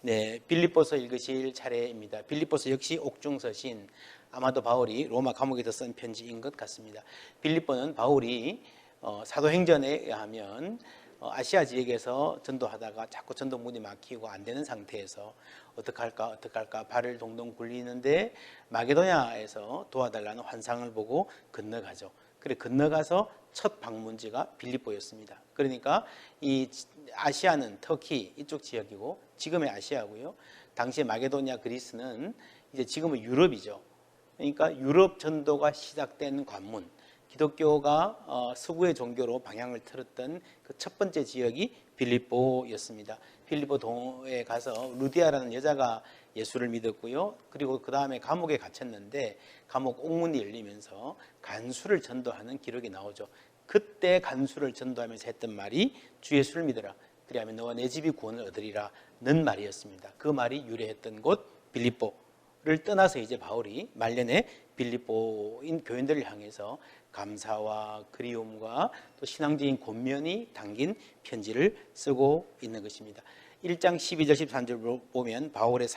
네, 빌립보서 읽으실 차례입니다. 빌립보서 역시 옥중서신, 아마도 바울이 로마 감옥에서 쓴 편지인 것 같습니다. 빌립보는 바울이 사도행전에 의하면 아시아 지역에서 전도하다가 자꾸 전도 문이 막히고 안 되는 상태에서 어떡할까 발을 동동 굴리는데 마게도냐에서 도와달라는 환상을 보고 건너가죠. 그래 건너가서 첫 방문지가 빌립보였습니다. 그러니까 이 아시아는 터키 이쪽 지역이고 지금의 아시아고요. 당시에 마게도냐 그리스는 이제 지금은 유럽이죠. 그러니까 유럽 전도가 시작된 관문, 기독교가 서구의 종교로 방향을 틀었던 그 첫 번째 지역이 빌립보였습니다. 빌립보 동에 가서 루디아라는 여자가 예수를 믿었고요. 그리고 그 다음에 감옥에 갇혔는데 감옥 옥문이 열리면서 간수를 전도하는 기록이 나오죠. 그때 간수를 전도하면서 했던 말이 주 예수를 믿어라. 그리하면 너와 내 집이 구원을 얻으리라 는 말이었습니다. 그 말이 유래했던 곳 빌립보를 떠나서 이제 바울이 말년에 빌립보인 교인들을 향해서 감사와 그리움과 또 신앙적인 권면이 담긴 편지를 쓰고 있는 것입니다. 1장 12절 13절 보면 바울의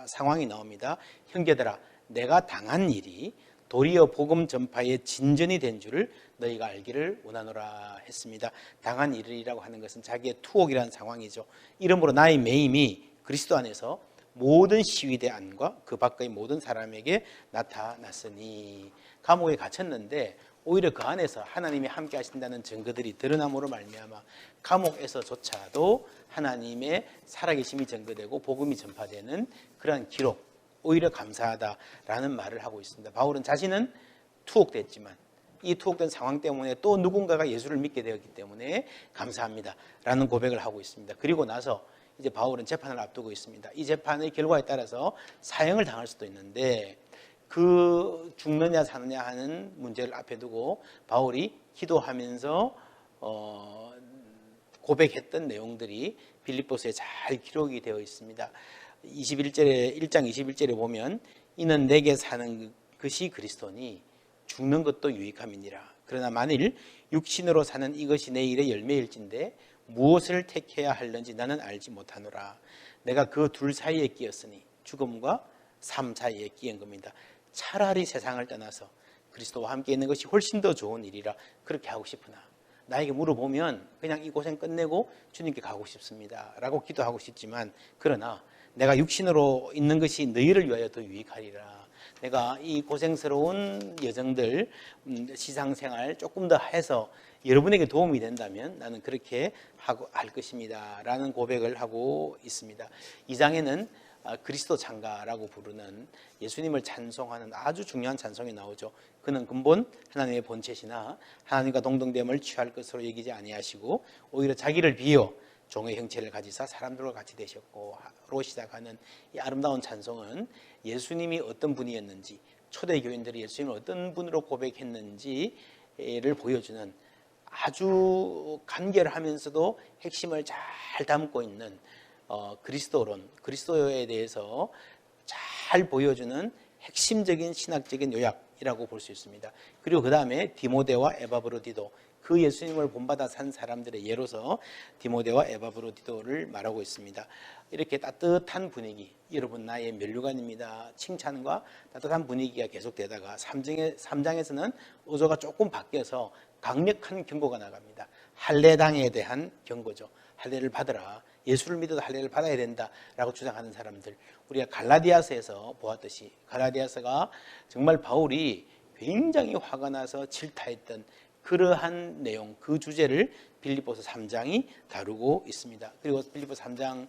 상황이 나옵니다. 형제들아 내가 당한 일이 도리어 복음 전파의 진전이 된 줄을 너희가 알기를 원하노라 했습니다. 당한 일이라고 하는 것은 자기의 투옥이라는 상황이죠. 이러므로 나의 매임이 그리스도 안에서 모든 시위대 안과 그 밖의 모든 사람에게 나타났으니, 감옥에 갇혔는데 오히려 그 안에서 하나님이 함께 하신다는 증거들이 드러남으로 말미암아 감옥에서조차도 하나님의 살아계심이 증거되고 복음이 전파되는 그러한 기록, 오히려 감사하다라는 말을 하고 있습니다. 바울은 자신은 투옥됐지만 이 투옥된 상황 때문에 또 누군가가 예수를 믿게 되었기 때문에 감사합니다라는 고백을 하고 있습니다. 그리고 나서 이제 바울은 재판을 앞두고 있습니다. 이 재판의 결과에 따라서 사형을 당할 수도 있는데 그 죽느냐 사느냐 하는 문제를 앞에 두고 바울이 기도하면서 고백했던 내용들이 빌립보서에 잘 기록이 되어 있습니다. 1장 21절에 보면 이는 내게 사는 것이 그리스도니 죽는 것도 유익함이니라. 그러나 만일 육신으로 사는 이것이 내 일의 열매일진데 무엇을 택해야 할는지 나는 알지 못하노라. 내가 그 둘 사이에 끼었으니 죽음과 삶 사이에 끼인 겁니다. 차라리 세상을 떠나서 그리스도와 함께 있는 것이 훨씬 더 좋은 일이라 그렇게 하고 싶으나 나에게 물어보면 그냥 이 고생 끝내고 주님께 가고 싶습니다 라고 기도하고 싶지만, 그러나 내가 육신으로 있는 것이 너희를 위하여 더 유익하리라. 내가 이 고생스러운 여정들 시상생활 조금 더 해서 여러분에게 도움이 된다면 나는 그렇게 할 것입니다 라는 고백을 하고 있습니다. 2장에는 그리스도 찬가라고 부르는 예수님을 찬송하는 아주 중요한 찬송이 나오죠. 그는 근본 하나님의 본체시나 하나님과 동등됨을 취할 것으로 여기지 아니하시고 오히려 자기를 비어 종의 형체를 가지사 사람들과 같이 되셨고로 시작하는 이 아름다운 찬송은 예수님이 어떤 분이었는지, 초대 교인들이 예수님을 어떤 분으로 고백했는지를 보여주는 아주 간결하면서도 핵심을 잘 담고 있는 그리스도론, 그리스도에 대해서 잘 보여주는 핵심적인 신학적인 요약이라고 볼 수 있습니다. 그리고 그 다음에 디모데와 에바브로디도, 그 예수님을 본받아 산 사람들의 예로서 디모데와 에바브로디도를 말하고 있습니다. 이렇게 따뜻한 분위기, 여러분 나의 면류관입니다, 칭찬과 따뜻한 분위기가 계속되다가 3장에서는 어조가 조금 바뀌어서 강력한 경고가 나갑니다. 할례당에 대한 경고죠. 할례를 받으라, 예수를 믿어도 할례를 받아야 된다라고 주장하는 사람들, 우리가 갈라디아서에서 보았듯이 갈라디아서가 정말 바울이 굉장히 화가 나서 질타했던 그러한 내용, 그 주제를 빌립보서 3장이 다루고 있습니다. 그리고 빌립보서 3장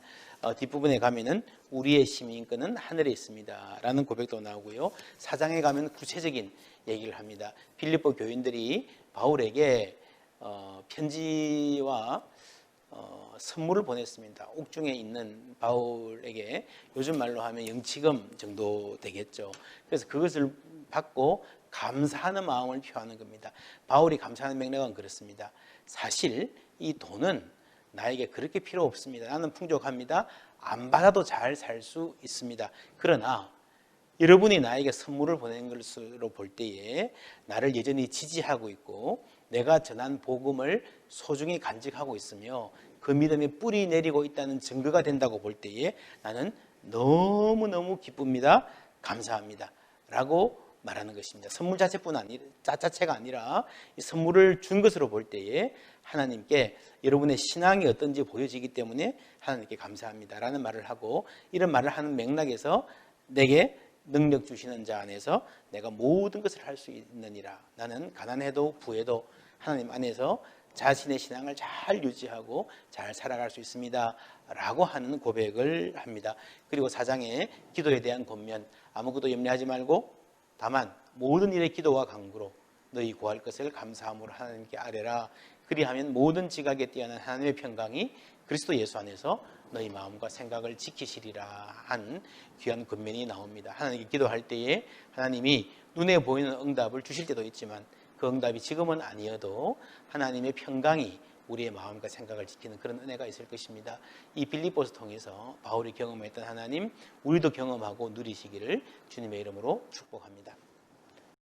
뒷부분에 가면은 우리의 시민권은 하늘에 있습니다 라는 고백도 나오고요. 4장에 가면 구체적인 얘기를 합니다. 빌립보 교인들이 바울에게 편지와 선물을 보냈습니다. 옥중에 있는 바울에게 요즘 말로 하면 영치금 정도 되겠죠. 그래서 그것을 받고 감사하는 마음을 표하는 겁니다. 바울이 감사하는 맥락은 그렇습니다. 사실 이 돈은 나에게 그렇게 필요 없습니다. 나는 풍족합니다. 안 받아도 잘 살 수 있습니다. 그러나 여러분이 나에게 선물을 보낸 것으로 볼 때에 나를 여전히 지지하고 있고 내가 전한 복음을 소중히 간직하고 있으며 그 믿음의 뿌리 내리고 있다는 증거가 된다고 볼 때에 나는 너무너무 기쁩니다. 감사합니다. 라고 말하는 것입니다. 선물 자체가 아니라 이 선물을 준 것으로 볼 때에 하나님께 여러분의 신앙이 어떤지 보여지기 때문에 하나님께 감사합니다 라는 말을 하고, 이런 말을 하는 맥락에서 내게 능력 주시는 자 안에서 내가 모든 것을 할 수 있느니라, 나는 가난해도 부해도 하나님 안에서 자신의 신앙을 잘 유지하고 잘 살아갈 수 있습니다 라고 하는 고백을 합니다. 그리고 4장의 기도에 대한 권면, 아무것도 염려하지 말고 다만 모든 일의 기도와 간구로 너희 구할 것을 감사함으로 하나님께 아뢰라. 그리하면 모든 지각에 뛰어난 하나님의 평강이 그리스도 예수 안에서 너희 마음과 생각을 지키시리라 한 귀한 권면이 나옵니다. 하나님께 기도할 때에 하나님이 눈에 보이는 응답을 주실 때도 있지만 그 응답이 지금은 아니어도 하나님의 평강이 우리의 마음과 생각을 지키는 그런 은혜가 있을 것입니다. 이 빌립보서 통해서 바울이 경험했던 하나님, 우리도 경험하고 누리시기를 주님의 이름으로 축복합니다.